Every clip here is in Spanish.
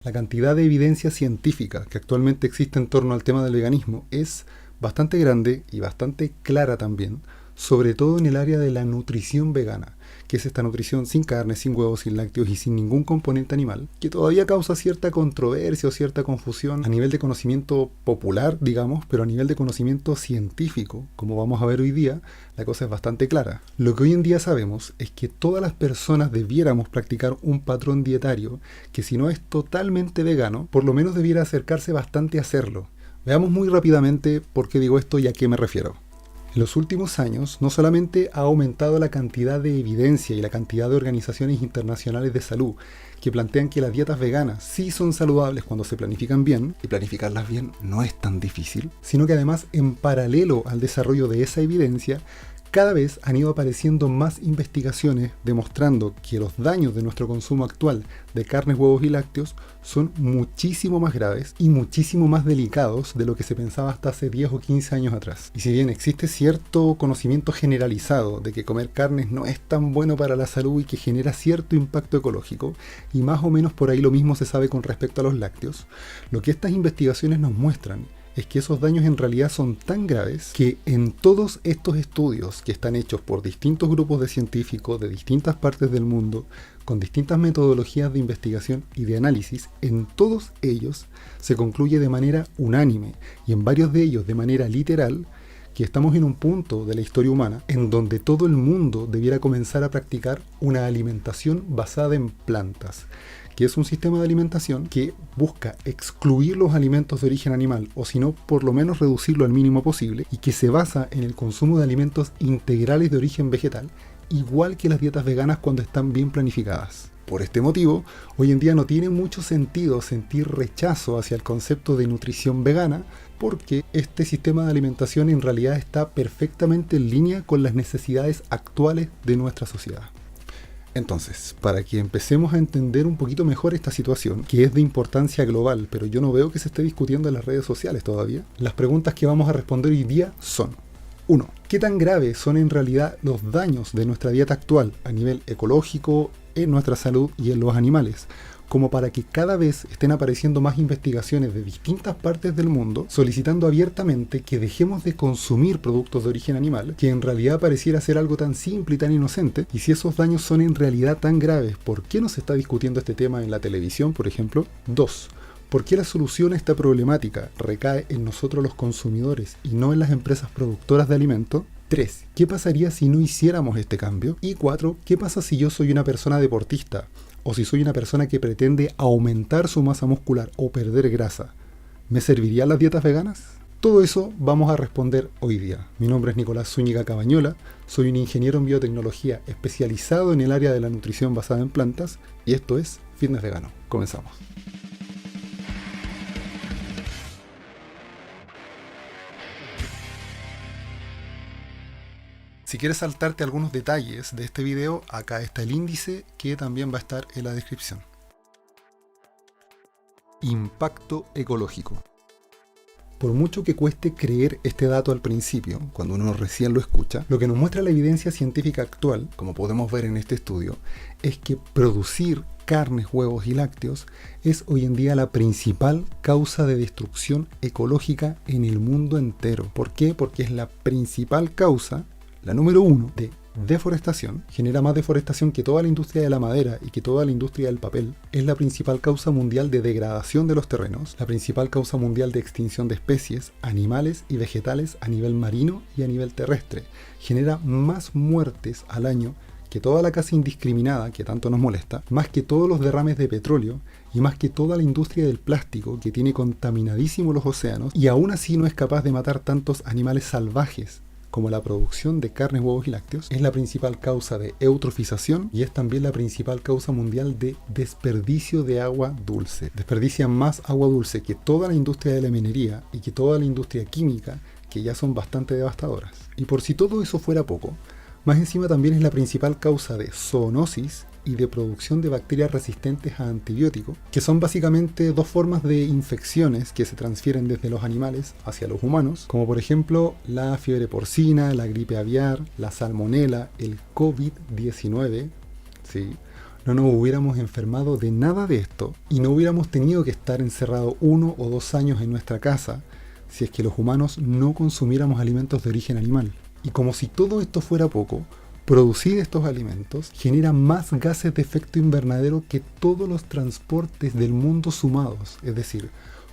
La cantidad de evidencia científica que actualmente existe en torno al tema del veganismo es bastante grande y bastante clara también, sobre todo en el área de la nutrición vegana, que es esta nutrición sin carne, sin huevos, sin lácteos y sin ningún componente animal, que todavía causa cierta controversia o cierta confusión a nivel de conocimiento popular, digamos, pero a nivel de conocimiento científico, como vamos a ver hoy día, la cosa es bastante clara. Lo que hoy en día sabemos es que todas las personas debiéramos practicar un patrón dietario que, si no es totalmente vegano, por lo menos debiera acercarse bastante a hacerlo. Veamos muy rápidamente por qué digo esto y a qué me refiero. En los últimos años, no solamente ha aumentado la cantidad de evidencia y la cantidad de organizaciones internacionales de salud que plantean que las dietas veganas sí son saludables cuando se planifican bien, y planificarlas bien no es tan difícil, sino que además, en paralelo al desarrollo de esa evidencia, cada vez han ido apareciendo más investigaciones demostrando que los daños de nuestro consumo actual de carnes, huevos y lácteos son muchísimo más graves y muchísimo más delicados de lo que se pensaba hasta hace 10 o 15 años atrás. Y si bien existe cierto conocimiento generalizado de que comer carnes no es tan bueno para la salud y que genera cierto impacto ecológico, y más o menos por ahí lo mismo se sabe con respecto a los lácteos, lo que estas investigaciones nos muestran es que esos daños en realidad son tan graves que en todos estos estudios que están hechos por distintos grupos de científicos de distintas partes del mundo, con distintas metodologías de investigación y de análisis, en todos ellos se concluye de manera unánime, y en varios de ellos de manera literal, que estamos en un punto de la historia humana en donde todo el mundo debiera comenzar a practicar una alimentación basada en plantas, que es un sistema de alimentación que busca excluir los alimentos de origen animal, o si no, por lo menos reducirlo al mínimo posible, y que se basa en el consumo de alimentos integrales de origen vegetal, igual que las dietas veganas cuando están bien planificadas. Por este motivo, hoy en día no tiene mucho sentido sentir rechazo hacia el concepto de nutrición vegana, porque este sistema de alimentación en realidad está perfectamente en línea con las necesidades actuales de nuestra sociedad. Entonces, para que empecemos a entender un poquito mejor esta situación, que es de importancia global, pero yo no veo que se esté discutiendo en las redes sociales todavía, las preguntas que vamos a responder hoy día son: 1. ¿Qué tan graves son en realidad los daños de nuestra dieta actual a nivel ecológico, en nuestra salud y en los animales, como para que cada vez estén apareciendo más investigaciones de distintas partes del mundo solicitando abiertamente que dejemos de consumir productos de origen animal, que en realidad pareciera ser algo tan simple y tan inocente? Y si esos daños son en realidad tan graves, ¿por qué no se está discutiendo este tema en la televisión, por ejemplo? 2. ¿Por qué la solución a esta problemática recae en nosotros los consumidores y no en las empresas productoras de alimentos? 3. ¿Qué pasaría si no hiciéramos este cambio? Y 4. ¿Qué pasa si yo soy una persona deportista, o si soy una persona que pretende aumentar su masa muscular o perder grasa? ¿Me servirían las dietas veganas? Todo eso vamos a responder hoy día. Mi nombre es Nicolás Zúñiga Cabañola, soy un ingeniero en biotecnología especializado en el área de la nutrición basada en plantas, y esto es Fitness Vegano. Comenzamos. Si quieres saltarte algunos detalles de este video, acá está el índice que también va a estar en la descripción. Impacto ecológico. Por mucho que cueste creer este dato al principio, cuando uno recién lo escucha, lo que nos muestra la evidencia científica actual, como podemos ver en este estudio, es que producir carnes, huevos y lácteos es hoy en día la principal causa de destrucción ecológica en el mundo entero. ¿Por qué? Porque es la principal causa, la número 1, de deforestación. Genera más deforestación que toda la industria de la madera y que toda la industria del papel. Es la principal causa mundial de degradación de los terrenos, la principal causa mundial de extinción de especies, animales y vegetales a nivel marino y a nivel terrestre. Genera más muertes al año que toda la caza indiscriminada que tanto nos molesta, más que todos los derrames de petróleo y más que toda la industria del plástico que tiene contaminadísimos los océanos, y aún así no es capaz de matar tantos animales salvajes como la producción de carnes, huevos y lácteos. Es la principal causa de eutrofización y es también la principal causa mundial de desperdicio de agua dulce. Desperdician más agua dulce que toda la industria de la minería y que toda la industria química, que ya son bastante devastadoras. Y por si todo eso fuera poco, más encima también es la principal causa de zoonosis y de producción de bacterias resistentes a antibióticos, que son básicamente dos formas de infecciones que se transfieren desde los animales hacia los humanos, como por ejemplo la fiebre porcina, la gripe aviar, la salmonela, el COVID-19, ¿sí?, no nos hubiéramos enfermado de nada de esto y no hubiéramos tenido que estar encerrados 1 o 2 años en nuestra casa si es que los humanos no consumiéramos alimentos de origen animal. Y como si todo esto fuera poco, producir estos alimentos genera más gases de efecto invernadero que todos los transportes del mundo sumados. Es decir,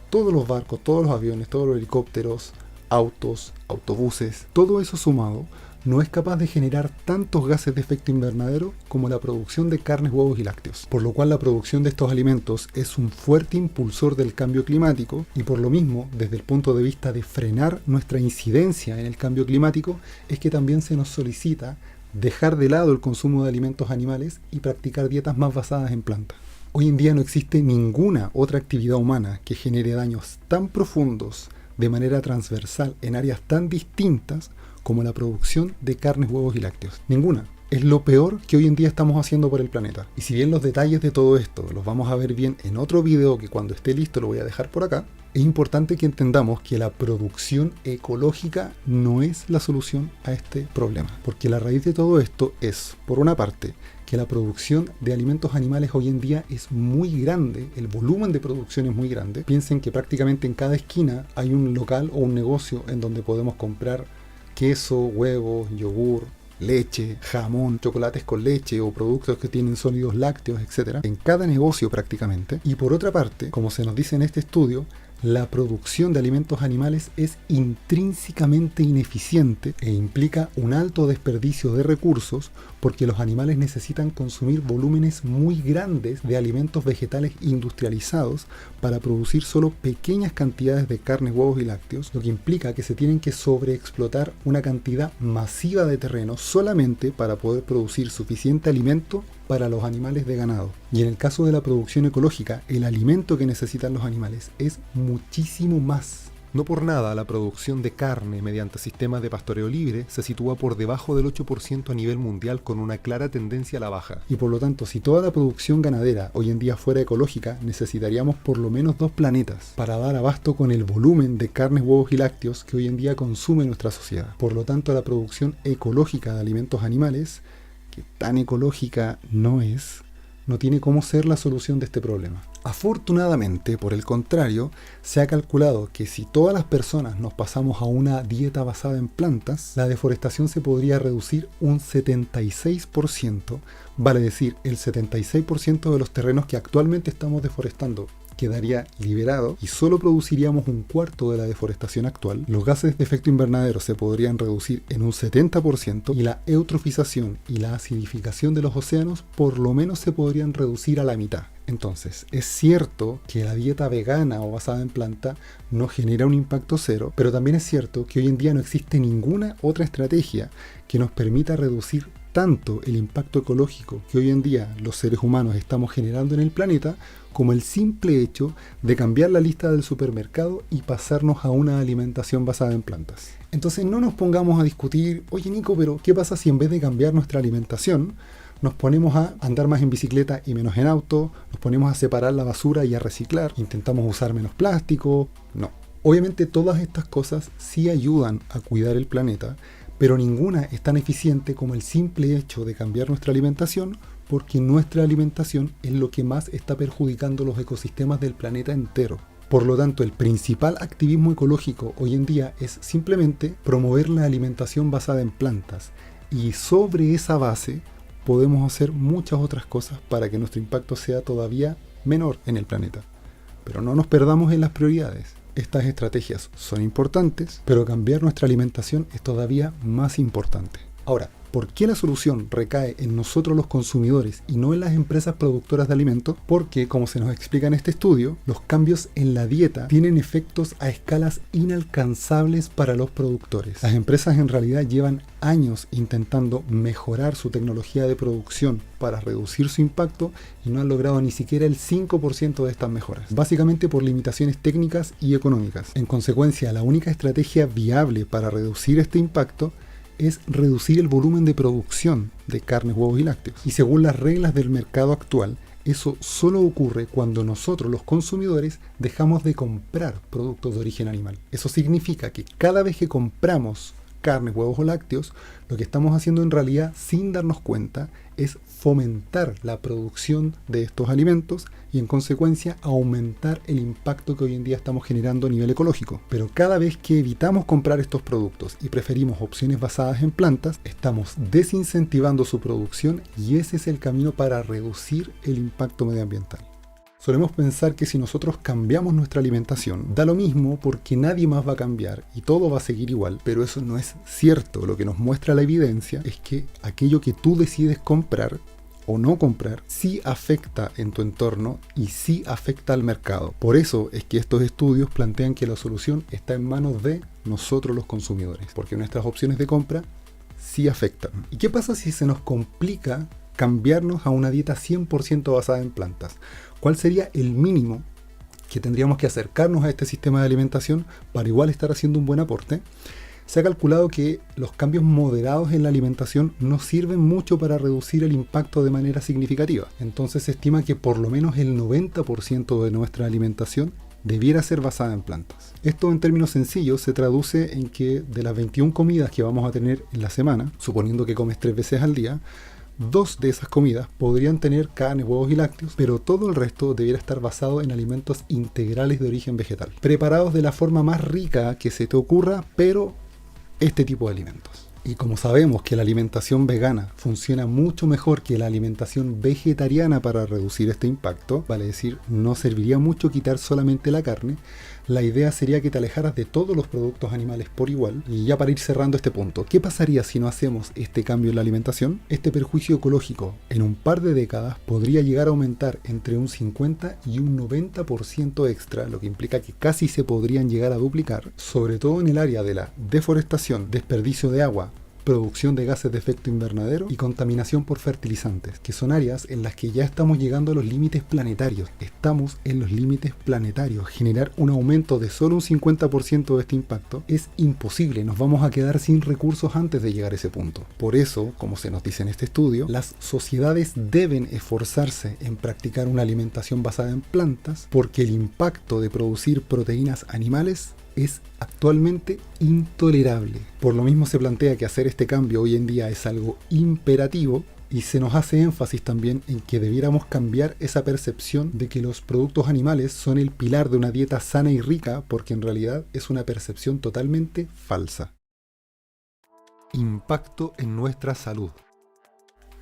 todos los barcos, todos los aviones, todos los helicópteros, autos, autobuses, todo eso sumado no es capaz de generar tantos gases de efecto invernadero como la producción de carnes, huevos y lácteos. Por lo cual la producción de estos alimentos es un fuerte impulsor del cambio climático y por lo mismo, desde el punto de vista de frenar nuestra incidencia en el cambio climático, es que también se nos solicita dejar de lado el consumo de alimentos animales y practicar dietas más basadas en plantas. Hoy en día no existe ninguna otra actividad humana que genere daños tan profundos de manera transversal en áreas tan distintas como la producción de carnes, huevos y lácteos. Ninguna. Es lo peor que hoy en día estamos haciendo por el planeta. Y si bien los detalles de todo esto los vamos a ver bien en otro video que cuando esté listo lo voy a dejar por acá, es importante que entendamos que la producción ecológica no es la solución a este problema. Porque la raíz de todo esto es, por una parte, que la producción de alimentos animales hoy en día es muy grande, el volumen de producción es muy grande. Piensen que prácticamente en cada esquina hay un local o un negocio en donde podemos comprar queso, huevos, yogur, leche, jamón, chocolates con leche o productos que tienen sólidos lácteos, etc. En cada negocio prácticamente. Y por otra parte, como se nos dice en este estudio, la producción de alimentos animales es intrínsecamente ineficiente e implica un alto desperdicio de recursos porque los animales necesitan consumir volúmenes muy grandes de alimentos vegetales industrializados para producir solo pequeñas cantidades de carnes, huevos y lácteos, lo que implica que se tienen que sobreexplotar una cantidad masiva de terreno solamente para poder producir suficiente alimento para los animales de ganado. Y en el caso de la producción ecológica, el alimento que necesitan los animales es muchísimo más. No por nada la producción de carne mediante sistemas de pastoreo libre se sitúa por debajo del 8% a nivel mundial con una clara tendencia a la baja. Y por lo tanto, si toda la producción ganadera hoy en día fuera ecológica, necesitaríamos por lo menos 2 planetas para dar abasto con el volumen de carnes, huevos y lácteos que hoy en día consume nuestra sociedad. Por lo tanto, la producción ecológica de alimentos animales, que tan ecológica no es, no tiene cómo ser la solución de este problema. Afortunadamente, por el contrario, se ha calculado que si todas las personas nos pasamos a una dieta basada en plantas, la deforestación se podría reducir un 76%, vale decir, el 76% de los terrenos que actualmente estamos deforestando quedaría liberado y solo produciríamos un cuarto de la deforestación actual. Los gases de efecto invernadero se podrían reducir en un 70% y la eutrofización y la acidificación de los océanos por lo menos se podrían reducir a la mitad. Entonces, es cierto que la dieta vegana o basada en planta no genera un impacto cero, pero también es cierto que hoy en día no existe ninguna otra estrategia que nos permita reducir tanto el impacto ecológico que hoy en día los seres humanos estamos generando en el planeta, como el simple hecho de cambiar la lista del supermercado y pasarnos a una alimentación basada en plantas. Entonces no nos pongamos a discutir, oye Nico, pero ¿qué pasa si en vez de cambiar nuestra alimentación nos ponemos a andar más en bicicleta y menos en auto, nos ponemos a separar la basura y a reciclar, intentamos usar menos plástico? No. Obviamente todas estas cosas sí ayudan a cuidar el planeta, pero ninguna es tan eficiente como el simple hecho de cambiar nuestra alimentación, porque nuestra alimentación es lo que más está perjudicando los ecosistemas del planeta entero. Por lo tanto, el principal activismo ecológico hoy en día es simplemente promover la alimentación basada en plantas, y sobre esa base podemos hacer muchas otras cosas para que nuestro impacto sea todavía menor en el planeta. Pero no nos perdamos en las prioridades. Estas estrategias son importantes, pero cambiar nuestra alimentación es todavía más importante. Ahora, ¿por qué la solución recae en nosotros los consumidores y no en las empresas productoras de alimentos? Porque, como se nos explica en este estudio, los cambios en la dieta tienen efectos a escalas inalcanzables para los productores. Las empresas en realidad llevan años intentando mejorar su tecnología de producción para reducir su impacto y no han logrado ni siquiera el 5% de estas mejoras, básicamente por limitaciones técnicas y económicas. En consecuencia, la única estrategia viable para reducir este impacto es reducir el volumen de producción de carnes, huevos y lácteos. Y según las reglas del mercado actual, eso solo ocurre cuando nosotros, los consumidores, dejamos de comprar productos de origen animal. Eso significa que cada vez que compramos carnes, huevos o lácteos, lo que estamos haciendo en realidad, sin darnos cuenta, es fomentar la producción de estos alimentos y en consecuencia aumentar el impacto que hoy en día estamos generando a nivel ecológico. Pero cada vez que evitamos comprar estos productos y preferimos opciones basadas en plantas, estamos desincentivando su producción y ese es el camino para reducir el impacto medioambiental. Solemos pensar que si nosotros cambiamos nuestra alimentación, da lo mismo porque nadie más va a cambiar y todo va a seguir igual, pero eso no es cierto. Lo que nos muestra la evidencia es que aquello que tú decides comprar o no comprar sí afecta en tu entorno y sí afecta al mercado. Por eso es que estos estudios plantean que la solución está en manos de nosotros los consumidores, porque nuestras opciones de compra sí afectan. ¿Y qué pasa si se nos complica cambiarnos a una dieta 100% basada en plantas? ¿Cuál sería el mínimo que tendríamos que acercarnos a este sistema de alimentación para igual estar haciendo un buen aporte? Se ha calculado que los cambios moderados en la alimentación no sirven mucho para reducir el impacto de manera significativa. Entonces se estima que por lo menos el 90% de nuestra alimentación debiera ser basada en plantas. Esto en términos sencillos se traduce en que de las 21 comidas que vamos a tener en la semana, suponiendo que comes 3 veces al día, 2 de esas comidas podrían tener carnes, huevos y lácteos, pero todo el resto debiera estar basado en alimentos integrales de origen vegetal, preparados de la forma más rica que se te ocurra, pero este tipo de alimentos. Y como sabemos que la alimentación vegana funciona mucho mejor que la alimentación vegetariana para reducir este impacto, vale decir, no serviría mucho quitar solamente la carne, la idea sería que te alejaras de todos los productos animales por igual. Y ya para ir cerrando este punto, ¿qué pasaría si no hacemos este cambio en la alimentación? Este perjuicio ecológico en un par de décadas podría llegar a aumentar entre un 50 y un 90% extra, lo que implica que casi se podrían llegar a duplicar, sobre todo en el área de la deforestación, desperdicio de agua, producción de gases de efecto invernadero y contaminación por fertilizantes, que son áreas en las que ya estamos llegando a los límites planetarios. Estamos en los límites planetarios. Generar un aumento de solo un 50% de este impacto es imposible. Nos vamos a quedar sin recursos antes de llegar a ese punto. Por eso, como se nos dice en este estudio, las sociedades deben esforzarse en practicar una alimentación basada en plantas, porque el impacto de producir proteínas animales es actualmente intolerable. Por lo mismo se plantea que hacer este cambio hoy en día es algo imperativo y se nos hace énfasis también en que debiéramos cambiar esa percepción de que los productos animales son el pilar de una dieta sana y rica, porque en realidad es una percepción totalmente falsa. Impacto en nuestra salud.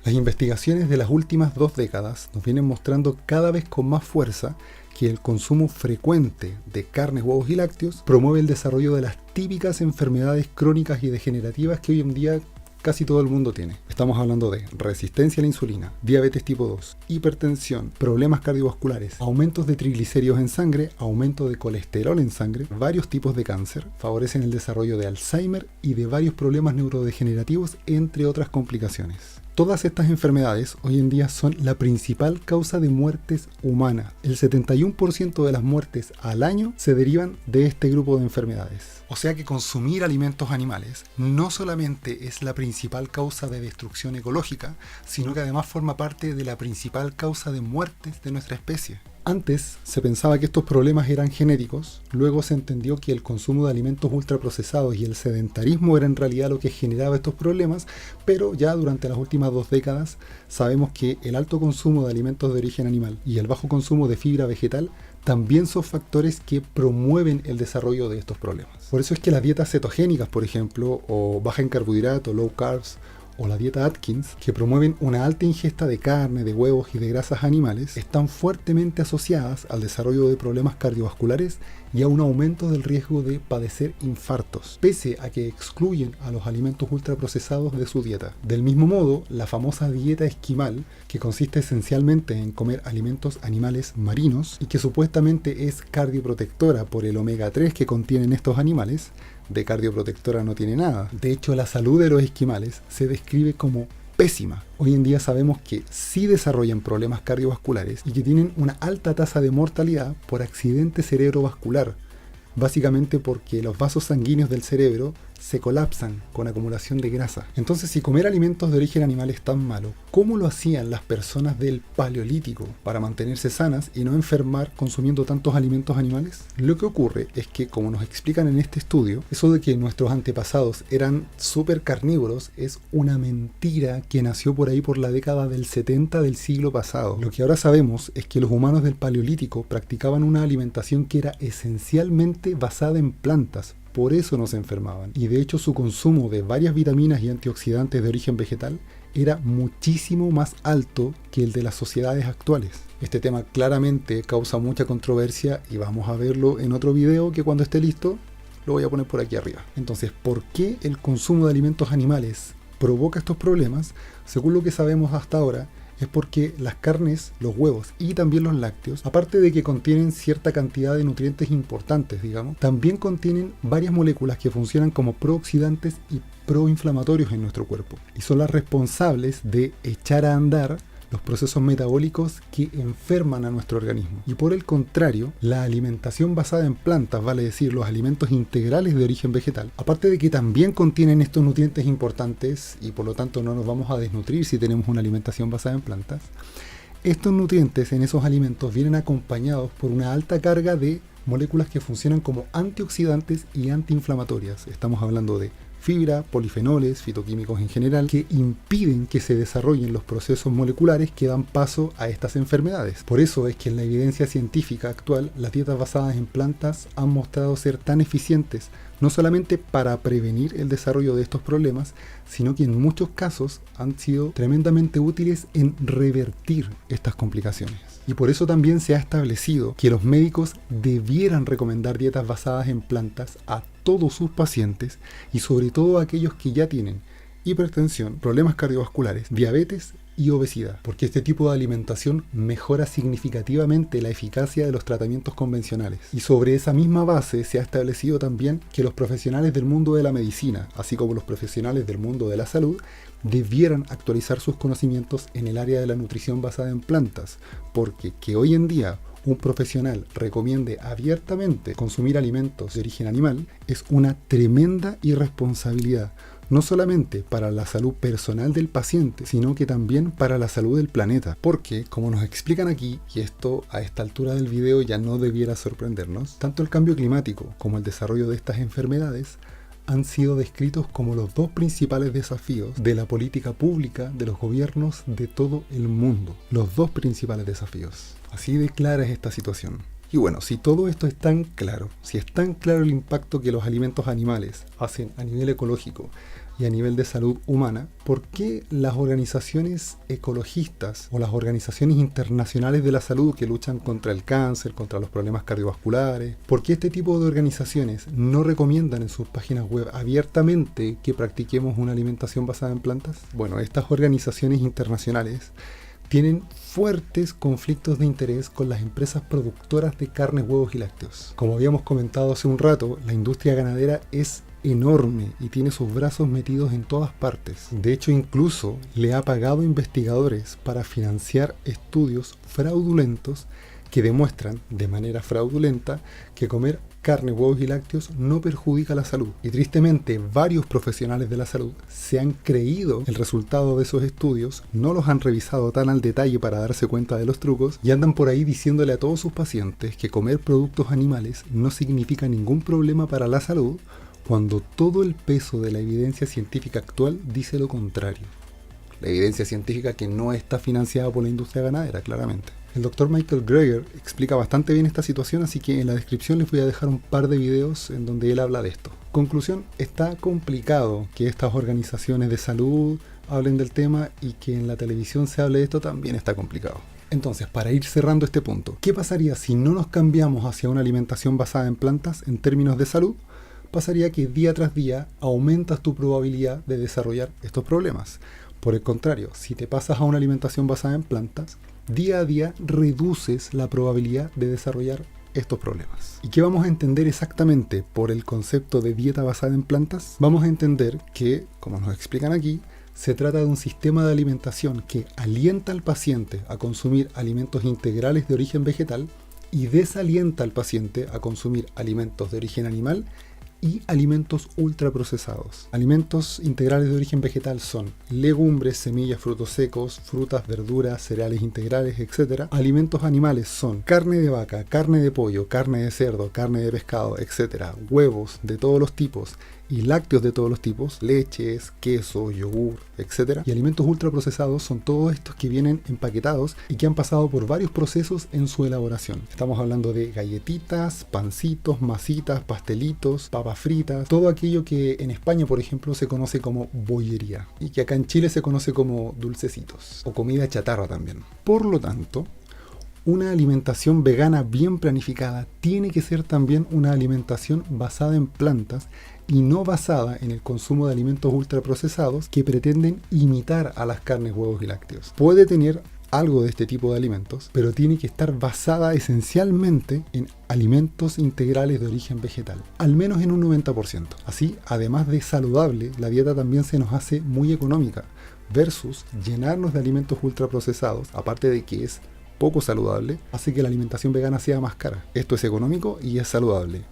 Las investigaciones de las últimas 2 décadas nos vienen mostrando cada vez con más fuerza que el consumo frecuente de carnes, huevos y lácteos promueve el desarrollo de las típicas enfermedades crónicas y degenerativas que hoy en día casi todo el mundo tiene. Estamos hablando de resistencia a la insulina, diabetes tipo 2, hipertensión, problemas cardiovasculares, aumentos de triglicéridos en sangre, aumento de colesterol en sangre, varios tipos de cáncer, favorecen el desarrollo de Alzheimer y de varios problemas neurodegenerativos, entre otras complicaciones. Todas estas enfermedades hoy en día son la principal causa de muertes humanas. El 71% de las muertes al año se derivan de este grupo de enfermedades. O sea que consumir alimentos animales no solamente es la principal causa de destrucción ecológica, sino que además forma parte de la principal causa de muertes de nuestra especie. Antes se pensaba que estos problemas eran genéticos, luego se entendió que el consumo de alimentos ultraprocesados y el sedentarismo era en realidad lo que generaba estos problemas, pero ya durante las últimas 2 décadas sabemos que el alto consumo de alimentos de origen animal y el bajo consumo de fibra vegetal también son factores que promueven el desarrollo de estos problemas. Por eso es que las dietas cetogénicas, por ejemplo, o baja en carbohidratos, low carbs, o la dieta Atkins, que promueven una alta ingesta de carne, de huevos y de grasas animales, están fuertemente asociadas al desarrollo de problemas cardiovasculares y a un aumento del riesgo de padecer infartos, pese a que excluyen a los alimentos ultraprocesados de su dieta. Del mismo modo, la famosa dieta esquimal, que consiste esencialmente en comer alimentos animales marinos y que supuestamente es cardioprotectora por el omega 3 que contienen estos animales, de cardioprotectora no tiene nada. De hecho, la salud de los esquimales se describe como pésima. Hoy en día sabemos que sí desarrollan problemas cardiovasculares y que tienen una alta tasa de mortalidad por accidente cerebrovascular, básicamente porque los vasos sanguíneos del cerebro se colapsan con acumulación de grasa. Entonces, si comer alimentos de origen animal es tan malo, ¿cómo lo hacían las personas del Paleolítico para mantenerse sanas y no enfermar consumiendo tantos alimentos animales? Lo que ocurre es que, como nos explican en este estudio, eso de que nuestros antepasados eran súper carnívoros es una mentira que nació por ahí por la década del 70 del siglo pasado. Lo que ahora sabemos es que los humanos del Paleolítico practicaban una alimentación que era esencialmente basada en plantas. Por eso no se enfermaban. Y de hecho su consumo de varias vitaminas y antioxidantes de origen vegetal era muchísimo más alto que el de las sociedades actuales. Este tema claramente causa mucha controversia y vamos a verlo en otro video que cuando esté listo lo voy a poner por aquí arriba. Entonces, ¿por qué el consumo de alimentos animales provoca estos problemas? Según lo que sabemos hasta ahora, es porque las carnes, los huevos y también los lácteos, aparte de que contienen cierta cantidad de nutrientes importantes, digamos, también contienen varias moléculas que funcionan como prooxidantes y proinflamatorios en nuestro cuerpo y son las responsables de echar a andar los procesos metabólicos que enferman a nuestro organismo. Y por el contrario, la alimentación basada en plantas, vale decir, los alimentos integrales de origen vegetal, aparte de que también contienen estos nutrientes importantes y por lo tanto no nos vamos a desnutrir si tenemos una alimentación basada en plantas, estos nutrientes en esos alimentos vienen acompañados por una alta carga de moléculas que funcionan como antioxidantes y antiinflamatorias. Estamos hablando de fibra, polifenoles, fitoquímicos en general, que impiden que se desarrollen los procesos moleculares que dan paso a estas enfermedades. Por eso es que en la evidencia científica actual, las dietas basadas en plantas han mostrado ser tan eficientes, no solamente para prevenir el desarrollo de estos problemas, sino que en muchos casos han sido tremendamente útiles en revertir estas complicaciones. Y por eso también se ha establecido que los médicos debieran recomendar dietas basadas en plantas a todos sus pacientes y sobre todo a aquellos que ya tienen hipertensión, problemas cardiovasculares, diabetes y obesidad, porque este tipo de alimentación mejora significativamente la eficacia de los tratamientos convencionales. Y sobre esa misma base se ha establecido también que los profesionales del mundo de la medicina, así como los profesionales del mundo de la salud, debieran actualizar sus conocimientos en el área de la nutrición basada en plantas, porque que hoy en día un profesional recomiende abiertamente consumir alimentos de origen animal es una tremenda irresponsabilidad, no solamente para la salud personal del paciente, sino que también para la salud del planeta. Porque, como nos explican aquí, y esto a esta altura del video ya no debiera sorprendernos, tanto el cambio climático como el desarrollo de estas enfermedades han sido descritos como los dos principales desafíos de la política pública de los gobiernos de todo el mundo. Los dos principales desafíos. Así de clara es esta situación. Y bueno, si todo esto es tan claro, si es tan claro el impacto que los alimentos animales hacen a nivel ecológico y a nivel de salud humana, ¿por qué las organizaciones ecologistas o las organizaciones internacionales de la salud que luchan contra el cáncer, contra los problemas cardiovasculares, por qué este tipo de organizaciones no recomiendan en sus páginas web abiertamente que practiquemos una alimentación basada en plantas? Bueno, estas organizaciones internacionales tienen fuertes conflictos de interés con las empresas productoras de carnes, huevos y lácteos. Como habíamos comentado hace un rato, la industria ganadera es enorme y tiene sus brazos metidos en todas partes. De hecho, incluso le ha pagado investigadores para financiar estudios fraudulentos que demuestran de manera fraudulenta que comer carne, huevos y lácteos no perjudica la salud. Y tristemente, varios profesionales de la salud se han creído el resultado de esos estudios, no los han revisado tan al detalle para darse cuenta de los trucos y andan por ahí diciéndole a todos sus pacientes que comer productos animales no significa ningún problema para la salud, cuando todo el peso de la evidencia científica actual dice lo contrario. La evidencia científica que no está financiada por la industria ganadera, claramente. El Dr. Michael Greger explica bastante bien esta situación, así que en la descripción les voy a dejar un par de videos en donde él habla de esto. Conclusión, está complicado que estas organizaciones de salud hablen del tema y que en la televisión se hable de esto también está complicado. Entonces, para ir cerrando este punto, ¿qué pasaría si no nos cambiamos hacia una alimentación basada en plantas en términos de salud? Pasaría que día tras día aumentas tu probabilidad de desarrollar estos problemas. Por el contrario, si te pasas a una alimentación basada en plantas, día a día reduces la probabilidad de desarrollar estos problemas. ¿Y qué vamos a entender exactamente por el concepto de dieta basada en plantas? Vamos a entender que, como nos explican aquí, se trata de un sistema de alimentación que alienta al paciente a consumir alimentos integrales de origen vegetal y desalienta al paciente a consumir alimentos de origen animal y alimentos ultraprocesados. Alimentos integrales de origen vegetal son legumbres, semillas, frutos secos, frutas, verduras, cereales integrales, etc. Alimentos animales son carne de vaca, carne de pollo, carne de cerdo, carne de pescado, etc. Huevos de todos los tipos y lácteos de todos los tipos, leches, queso, yogur, etc. Y alimentos ultraprocesados son todos estos que vienen empaquetados y que han pasado por varios procesos en su elaboración. Estamos hablando de galletitas, pancitos, masitas, pastelitos, papas fritas, todo aquello que en España, por ejemplo, se conoce como bollería y que acá en Chile se conoce como dulcecitos o comida chatarra también. Por lo tanto, una alimentación vegana bien planificada tiene que ser también una alimentación basada en plantas y no basada en el consumo de alimentos ultraprocesados que pretenden imitar a las carnes, huevos y lácteos. Puede tener algo de este tipo de alimentos, pero tiene que estar basada esencialmente en alimentos integrales de origen vegetal, al menos en un 90%. Así, además de saludable, la dieta también se nos hace muy económica, versus llenarnos de alimentos ultraprocesados, aparte de que es poco saludable, hace que la alimentación vegana sea más cara. Esto es económico y es saludable.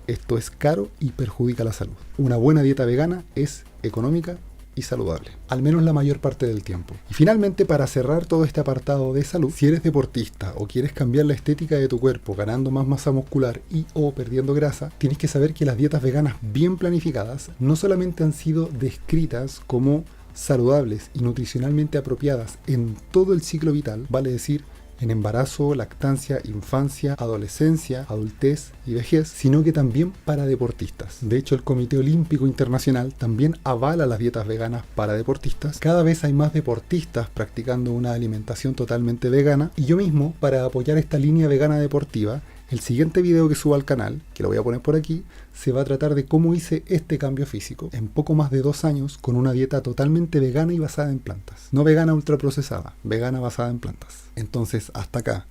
Esto es caro y perjudica la salud. Una buena dieta vegana es económica y saludable, al menos la mayor parte del tiempo. Y finalmente, para cerrar todo este apartado de salud, si eres deportista o quieres cambiar la estética de tu cuerpo ganando más masa muscular y o perdiendo grasa, tienes que saber que las dietas veganas bien planificadas no solamente han sido descritas como saludables y nutricionalmente apropiadas en todo el ciclo vital, vale decir, en embarazo, lactancia, infancia, adolescencia, adultez y vejez, sino que también para deportistas. De hecho, el Comité Olímpico Internacional también avala las dietas veganas para deportistas. Cada vez hay más deportistas practicando una alimentación totalmente vegana, y yo mismo, para apoyar esta línea vegana deportiva, el siguiente video que subo al canal, que lo voy a poner por aquí, se va a tratar de cómo hice este cambio físico en poco más de 2 años con una dieta totalmente vegana y basada en plantas. No vegana ultraprocesada, vegana basada en plantas. Entonces, hasta acá,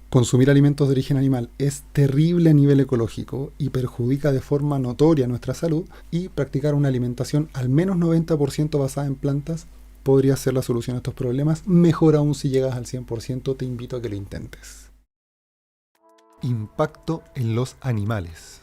consumir alimentos de origen animal es terrible a nivel ecológico y perjudica de forma notoria nuestra salud, y practicar una alimentación al menos 90% basada en plantas podría ser la solución a estos problemas. Mejor aún si llegas al 100%, te invito a que lo intentes. Impacto en los animales.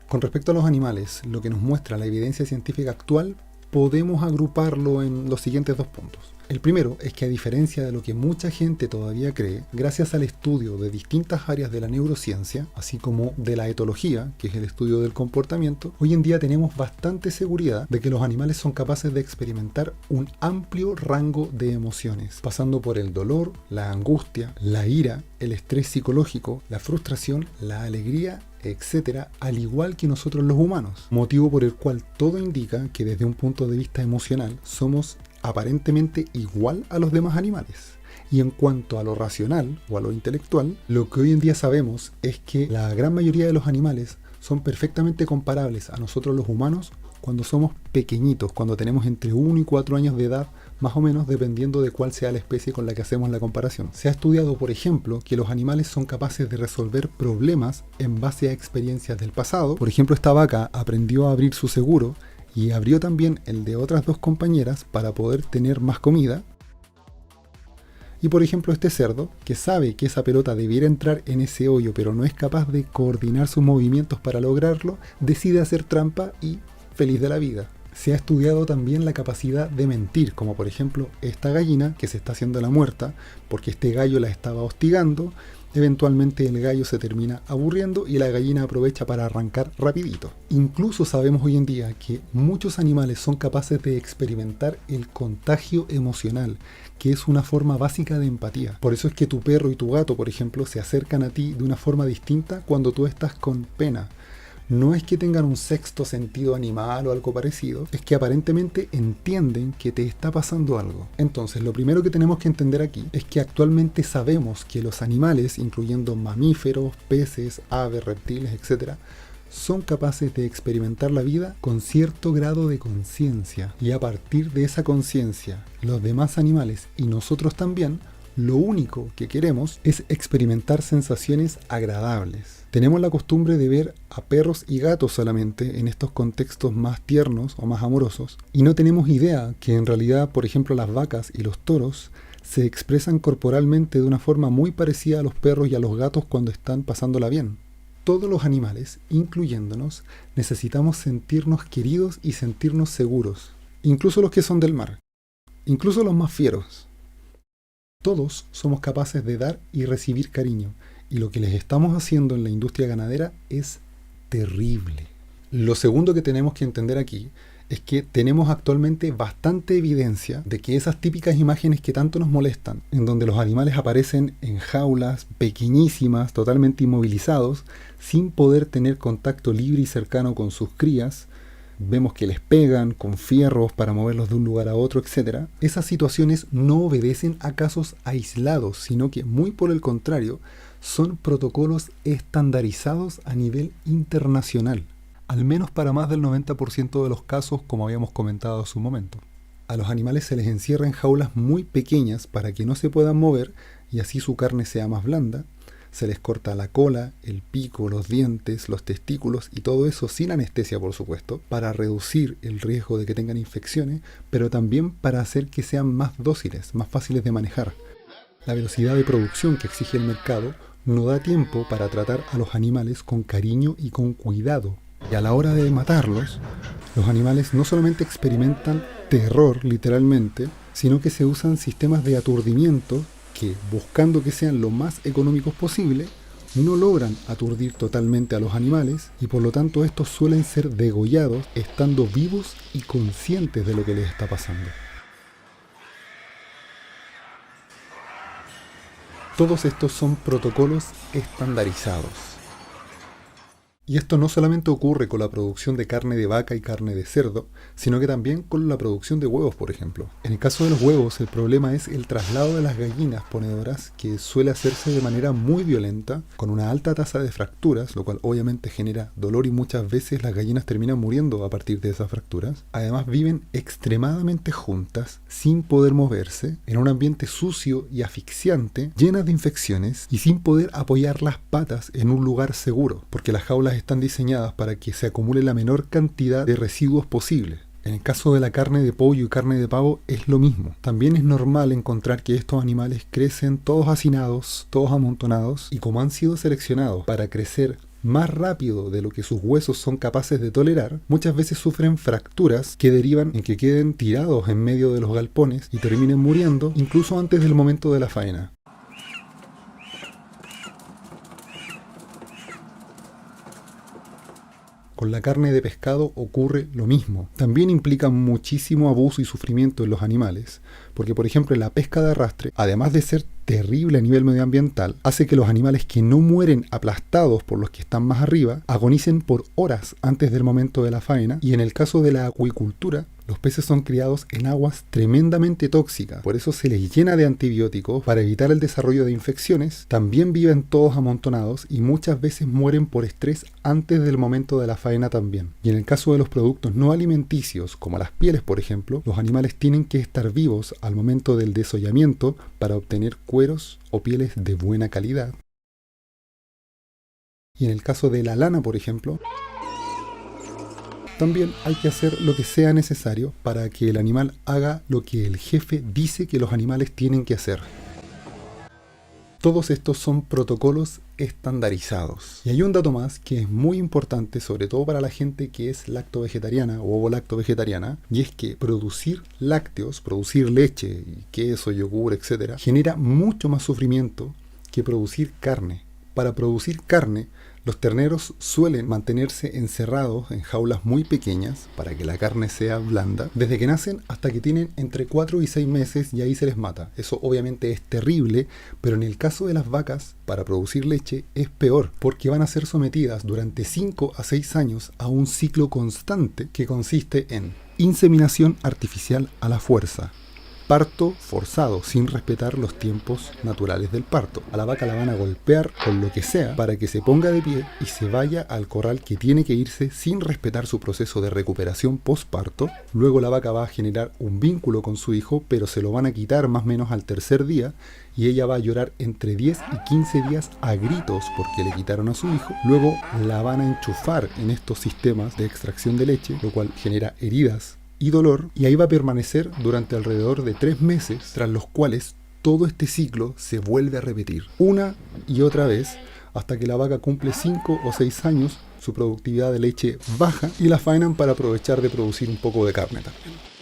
Con respecto a los animales, lo que nos muestra la evidencia científica actual, podemos agruparlo en los siguientes 2 puntos. El primero es que, a diferencia de lo que mucha gente todavía cree, gracias al estudio de distintas áreas de la neurociencia, así como de la etología, que es el estudio del comportamiento, hoy en día tenemos bastante seguridad de que los animales son capaces de experimentar un amplio rango de emociones, pasando por el dolor, la angustia, la ira, el estrés psicológico, la frustración, la alegría, etcétera, al igual que nosotros los humanos, motivo por el cual todo indica que desde un punto de vista emocional somos aparentemente igual a los demás animales. Y en cuanto a lo racional o a lo intelectual, lo que hoy en día sabemos es que la gran mayoría de los animales son perfectamente comparables a nosotros los humanos cuando somos pequeñitos, cuando tenemos entre 1 y 4 años de edad, más o menos, dependiendo de cuál sea la especie con la que hacemos la comparación. Se ha estudiado, por ejemplo, que los animales son capaces de resolver problemas en base a experiencias del pasado. Por ejemplo, esta vaca aprendió a abrir su seguro y abrió también el de otras 2 compañeras para poder tener más comida. Y por ejemplo, este cerdo, que sabe que esa pelota debiera entrar en ese hoyo, pero no es capaz de coordinar sus movimientos para lograrlo, decide hacer trampa y feliz de la vida. Se ha estudiado también la capacidad de mentir, como por ejemplo esta gallina que se está haciendo la muerta porque este gallo la estaba hostigando. Eventualmente el gallo se termina aburriendo y la gallina aprovecha para arrancar rapidito. Incluso sabemos hoy en día que muchos animales son capaces de experimentar el contagio emocional, que es una forma básica de empatía. Por eso es que tu perro y tu gato, por ejemplo, se acercan a ti de una forma distinta cuando tú estás con pena. No es que tengan un sexto sentido animal o algo parecido, es que aparentemente entienden que te está pasando algo. Entonces, lo primero que tenemos que entender aquí es que actualmente sabemos que los animales, incluyendo mamíferos, peces, aves, reptiles, etc., son capaces de experimentar la vida con cierto grado de conciencia. Y a partir de esa conciencia, los demás animales y nosotros también, lo único que queremos es experimentar sensaciones agradables. Tenemos la costumbre de ver a perros y gatos solamente en estos contextos más tiernos o más amorosos, y no tenemos idea que en realidad, por ejemplo, las vacas y los toros se expresan corporalmente de una forma muy parecida a los perros y a los gatos cuando están pasándola bien. Todos los animales, incluyéndonos, necesitamos sentirnos queridos y sentirnos seguros. Incluso los que son del mar. Incluso los más fieros. Todos somos capaces de dar y recibir cariño. Y lo que les estamos haciendo en la industria ganadera es terrible. Lo segundo que tenemos que entender aquí es que tenemos actualmente bastante evidencia de que esas típicas imágenes que tanto nos molestan, en donde los animales aparecen en jaulas pequeñísimas, totalmente inmovilizados, sin poder tener contacto libre y cercano con sus crías, vemos que les pegan con fierros para moverlos de un lugar a otro, etc. Esas situaciones no obedecen a casos aislados, sino que muy por el contrario, son protocolos estandarizados a nivel internacional. Al menos para más del 90% de los casos, como habíamos comentado hace un momento. A los animales se les encierra en jaulas muy pequeñas para que no se puedan mover y así su carne sea más blanda. Se les corta la cola, el pico, los dientes, los testículos y todo eso sin anestesia, por supuesto, para reducir el riesgo de que tengan infecciones, pero también para hacer que sean más dóciles, más fáciles de manejar. La velocidad de producción que exige el mercado no da tiempo para tratar a los animales con cariño y con cuidado. Y a la hora de matarlos, los animales no solamente experimentan terror, literalmente, sino que se usan sistemas de aturdimiento que, buscando que sean lo más económicos posible, no logran aturdir totalmente a los animales y por lo tanto estos suelen ser degollados estando vivos y conscientes de lo que les está pasando. Todos estos son protocolos estandarizados. Y esto no solamente ocurre con la producción de carne de vaca y carne de cerdo, sino que también con la producción de huevos, por ejemplo. En el caso de los huevos, el problema es el traslado de las gallinas ponedoras, que suele hacerse de manera muy violenta, con una alta tasa de fracturas, lo cual obviamente genera dolor y muchas veces las gallinas terminan muriendo a partir de esas fracturas. Además viven extremadamente juntas, sin poder moverse, en un ambiente sucio y asfixiante, llenas de infecciones y sin poder apoyar las patas en un lugar seguro, porque las jaulas están diseñadas para que se acumule la menor cantidad de residuos posible. En el caso de la carne de pollo y carne de pavo es lo mismo. También es normal encontrar que estos animales crecen todos hacinados, todos amontonados, y como han sido seleccionados para crecer más rápido de lo que sus huesos son capaces de tolerar, muchas veces sufren fracturas que derivan en que queden tirados en medio de los galpones y terminen muriendo incluso antes del momento de la faena. Con la carne de pescado ocurre lo mismo. También implica muchísimo abuso y sufrimiento en los animales, porque por ejemplo la pesca de arrastre, además de ser terrible a nivel medioambiental, hace que los animales que no mueren aplastados por los que están más arriba, agonicen por horas antes del momento de la faena, y en el caso de la acuicultura, los peces son criados en aguas tremendamente tóxicas, por eso se les llena de antibióticos para evitar el desarrollo de infecciones. También viven todos amontonados y muchas veces mueren por estrés antes del momento de la faena también. Y en el caso de los productos no alimenticios, como las pieles por ejemplo, los animales tienen que estar vivos al momento del desollamiento para obtener cueros o pieles de buena calidad. Y en el caso de la lana por ejemplo, también hay que hacer lo que sea necesario para que el animal haga lo que el jefe dice que los animales tienen que hacer. Todos estos son protocolos estandarizados. Y hay un dato más que es muy importante, sobre todo para la gente que es lacto-vegetariana o ovo-lacto-vegetariana, y es que producir lácteos, producir leche, queso, yogur, etc., genera mucho más sufrimiento que producir carne. Para producir carne, los terneros suelen mantenerse encerrados en jaulas muy pequeñas para que la carne sea blanda, desde que nacen hasta que tienen entre 4 y 6 meses y ahí se les mata. Eso obviamente es terrible, pero en el caso de las vacas, para producir leche es peor, porque van a ser sometidas durante 5 a 6 años a un ciclo constante que consiste en inseminación artificial a la fuerza, parto forzado, sin respetar los tiempos naturales del parto. A la vaca la van a golpear con lo que sea para que se ponga de pie y se vaya al corral que tiene que irse sin respetar su proceso de recuperación postparto. Luego la vaca va a generar un vínculo con su hijo, pero se lo van a quitar más o menos al tercer día y ella va a llorar entre 10 y 15 días a gritos porque le quitaron a su hijo. Luego la van a enchufar en estos sistemas de extracción de leche, lo cual genera heridas y dolor, y ahí va a permanecer durante alrededor de 3 meses, tras los cuales todo este ciclo se vuelve a repetir una y otra vez hasta que la vaca cumple 5 o 6 años, su productividad de leche baja y la faenan para aprovechar de producir un poco de carne también.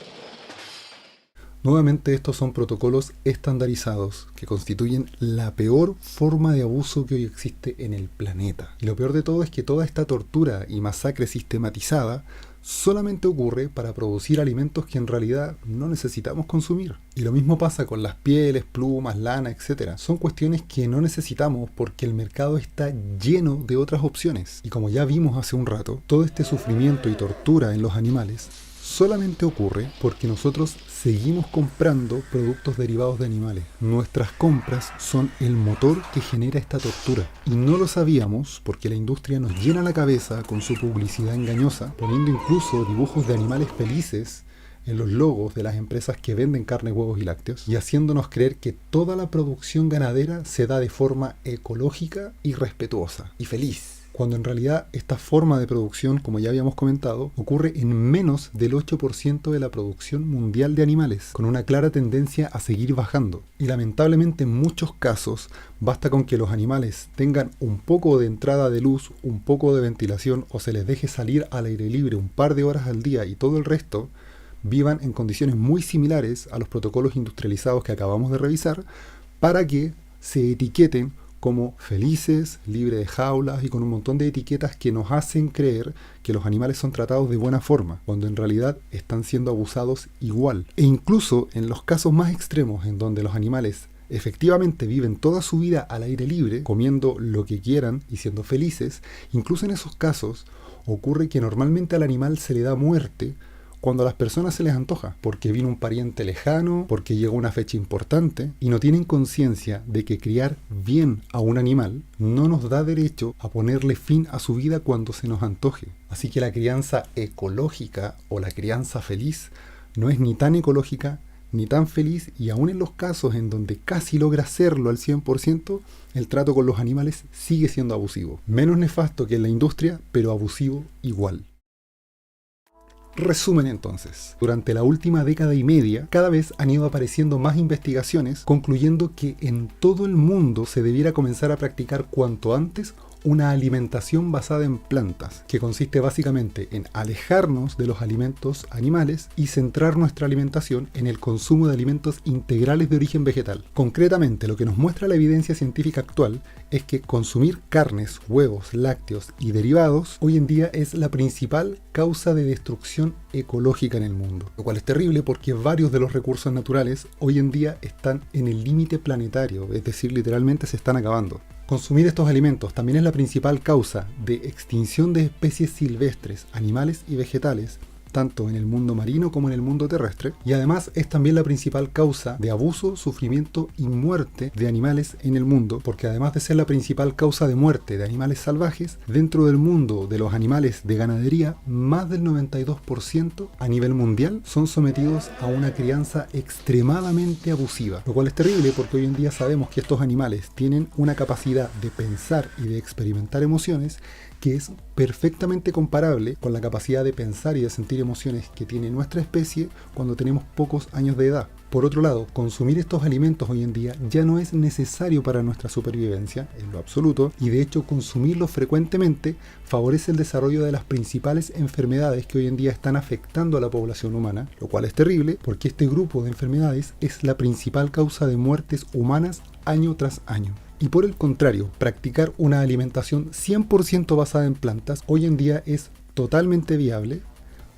Nuevamente, estos son protocolos estandarizados que constituyen la peor forma de abuso que hoy existe en el planeta. Y lo peor de todo es que toda esta tortura y masacre sistematizada solamente ocurre para producir alimentos que en realidad no necesitamos consumir. Y lo mismo pasa con las pieles, plumas, lana, etc. Son cuestiones que no necesitamos porque el mercado está lleno de otras opciones. Y como ya vimos hace un rato, todo este sufrimiento y tortura en los animales solamente ocurre porque nosotros seguimos comprando productos derivados de animales. Nuestras compras son el motor que genera esta tortura. Y no lo sabíamos porque la industria nos llena la cabeza con su publicidad engañosa, poniendo incluso dibujos de animales felices en los logos de las empresas que venden carne, huevos y lácteos, y haciéndonos creer que toda la producción ganadera se da de forma ecológica y respetuosa y feliz. Cuando en realidad esta forma de producción, como ya habíamos comentado, ocurre en menos del 8% de la producción mundial de animales, con una clara tendencia a seguir bajando. Y lamentablemente en muchos casos basta con que los animales tengan un poco de entrada de luz, un poco de ventilación o se les deje salir al aire libre un par de horas al día y todo el resto vivan en condiciones muy similares a los protocolos industrializados que acabamos de revisar para que se etiqueten como felices, libre de jaulas y con un montón de etiquetas que nos hacen creer que los animales son tratados de buena forma, cuando en realidad están siendo abusados igual. E incluso en los casos más extremos en donde los animales efectivamente viven toda su vida al aire libre, comiendo lo que quieran y siendo felices, incluso en esos casos ocurre que normalmente al animal se le da muerte cuando a las personas se les antoja, porque vino un pariente lejano, porque llegó una fecha importante, y no tienen conciencia de que criar bien a un animal no nos da derecho a ponerle fin a su vida cuando se nos antoje. Así que la crianza ecológica o la crianza feliz no es ni tan ecológica ni tan feliz, y aún en los casos en donde casi logra hacerlo al 100%, el trato con los animales sigue siendo abusivo. Menos nefasto que en la industria, pero abusivo igual. Resumen entonces, durante la última década y media, cada vez han ido apareciendo más investigaciones concluyendo que en todo el mundo se debiera comenzar a practicar cuanto antes una alimentación basada en plantas, que consiste básicamente en alejarnos de los alimentos animales y centrar nuestra alimentación en el consumo de alimentos integrales de origen vegetal. Concretamente, lo que nos muestra la evidencia científica actual es que consumir carnes, huevos, lácteos y derivados hoy en día es la principal causa de destrucción ecológica en el mundo, lo cual es terrible porque varios de los recursos naturales hoy en día están en el límite planetario, es decir, literalmente se están acabando. Consumir estos alimentos también es la principal causa de extinción de especies silvestres, animales y vegetales, tanto en el mundo marino como en el mundo terrestre, y además es también la principal causa de abuso, sufrimiento y muerte de animales en el mundo, porque además de ser la principal causa de muerte de animales salvajes, dentro del mundo de los animales de ganadería, más del 92% a nivel mundial son sometidos a una crianza extremadamente abusiva, lo cual es terrible porque hoy en día sabemos que estos animales tienen una capacidad de pensar y de experimentar emociones que es perfectamente comparable con la capacidad de pensar y de sentir emociones que tiene nuestra especie cuando tenemos pocos años de edad. Por otro lado, consumir estos alimentos hoy en día ya no es necesario para nuestra supervivencia, en lo absoluto, y de hecho consumirlos frecuentemente favorece el desarrollo de las principales enfermedades que hoy en día están afectando a la población humana, lo cual es terrible porque este grupo de enfermedades es la principal causa de muertes humanas año tras año. Y por el contrario, practicar una alimentación 100% basada en plantas hoy en día es totalmente viable,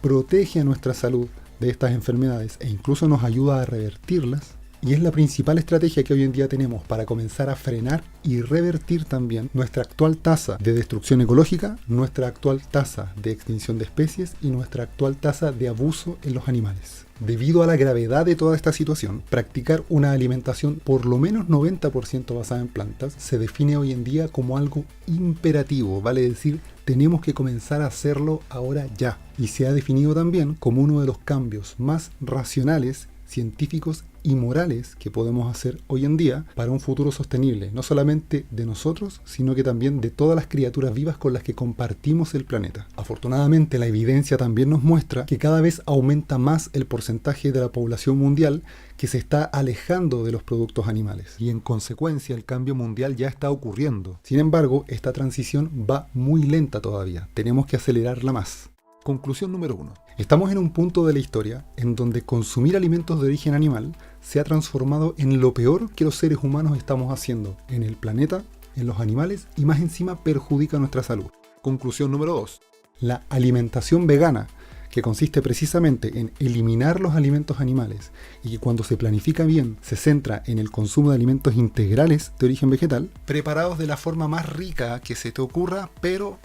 protege a nuestra salud de estas enfermedades e incluso nos ayuda a revertirlas, y es la principal estrategia que hoy en día tenemos para comenzar a frenar y revertir también nuestra actual tasa de destrucción ecológica, nuestra actual tasa de extinción de especies y nuestra actual tasa de abuso en los animales. Debido a la gravedad de toda esta situación, practicar una alimentación por lo menos 90% basada en plantas se define hoy en día como algo imperativo, vale decir, tenemos que comenzar a hacerlo ahora ya. Y se ha definido también como uno de los cambios más racionales científicos y morales que podemos hacer hoy en día para un futuro sostenible, no solamente de nosotros, sino que también de todas las criaturas vivas con las que compartimos el planeta. Afortunadamente, la evidencia también nos muestra que cada vez aumenta más el porcentaje de la población mundial que se está alejando de los productos animales. Y en consecuencia, el cambio mundial ya está ocurriendo. Sin embargo, esta transición va muy lenta todavía. Tenemos que acelerarla más. Conclusión número 1. Estamos en un punto de la historia en donde consumir alimentos de origen animal se ha transformado en lo peor que los seres humanos estamos haciendo en el planeta, en los animales y más encima perjudica nuestra salud. Conclusión número 2. La alimentación vegana, que consiste precisamente en eliminar los alimentos animales y que cuando se planifica bien se centra en el consumo de alimentos integrales de origen vegetal, preparados de la forma más rica que se te ocurra, pero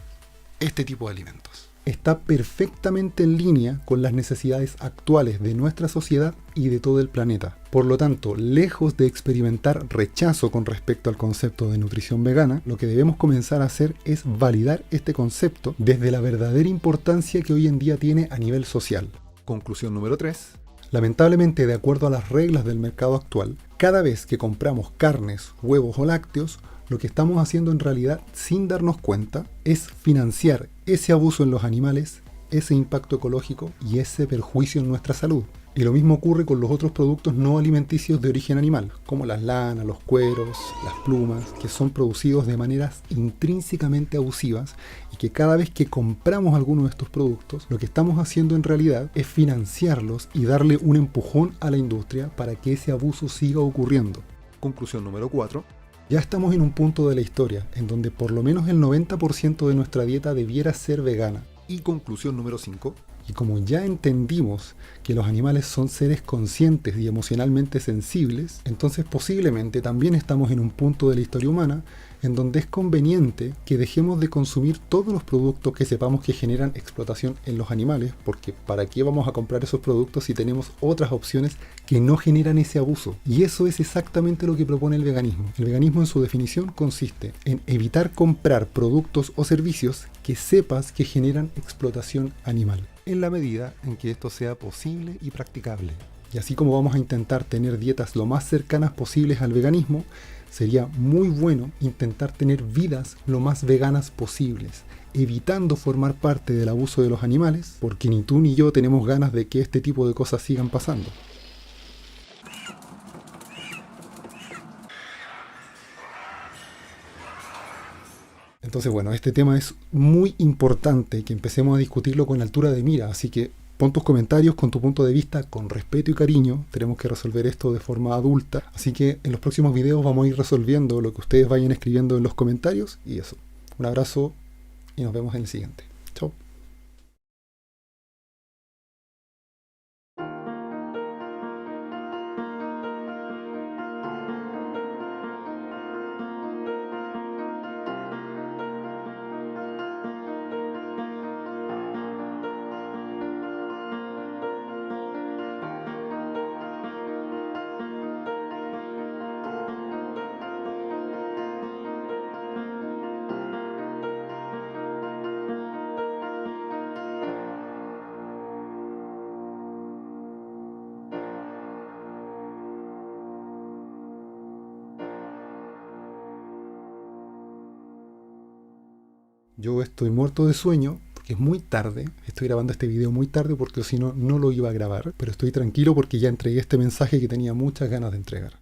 este tipo de alimentos está perfectamente en línea con las necesidades actuales de nuestra sociedad y de todo el planeta. Por lo tanto, lejos de experimentar rechazo con respecto al concepto de nutrición vegana, lo que debemos comenzar a hacer es validar este concepto desde la verdadera importancia que hoy en día tiene a nivel social. Conclusión número 3. Lamentablemente, de acuerdo a las reglas del mercado actual, cada vez que compramos carnes, huevos o lácteos, lo que estamos haciendo en realidad, sin darnos cuenta, es financiar ese abuso en los animales, ese impacto ecológico y ese perjuicio en nuestra salud. Y lo mismo ocurre con los otros productos no alimenticios de origen animal, como las lanas, los cueros, las plumas, que son producidos de maneras intrínsecamente abusivas y que cada vez que compramos alguno de estos productos, lo que estamos haciendo en realidad es financiarlos y darle un empujón a la industria para que ese abuso siga ocurriendo. Conclusión número 4. Ya estamos en un punto de la historia en donde por lo menos el 90% de nuestra dieta debiera ser vegana. Y conclusión número 5. Y como ya entendimos que los animales son seres conscientes y emocionalmente sensibles, entonces posiblemente también estamos en un punto de la historia humana en donde es conveniente que dejemos de consumir todos los productos que sepamos que generan explotación en los animales, porque ¿para qué vamos a comprar esos productos si tenemos otras opciones que no generan ese abuso? Y eso es exactamente lo que propone el veganismo. El veganismo en su definición consiste en evitar comprar productos o servicios que sepas que generan explotación animal, en la medida en que esto sea posible y practicable. Y así como vamos a intentar tener dietas lo más cercanas posibles al veganismo, sería muy bueno intentar tener vidas lo más veganas posibles, evitando formar parte del abuso de los animales, porque ni tú ni yo tenemos ganas de que este tipo de cosas sigan pasando. Entonces, bueno, este tema es muy importante que empecemos a discutirlo con altura de mira, así que pon tus comentarios con tu punto de vista con respeto y cariño. Tenemos que resolver esto de forma adulta, así que en los próximos videos vamos a ir resolviendo lo que ustedes vayan escribiendo en los comentarios y eso. Un abrazo y nos vemos en el siguiente. Chao. Yo estoy muerto de sueño porque es muy tarde. Estoy grabando este video muy tarde porque si no, no lo iba a grabar. Pero estoy tranquilo porque ya entregué este mensaje que tenía muchas ganas de entregar.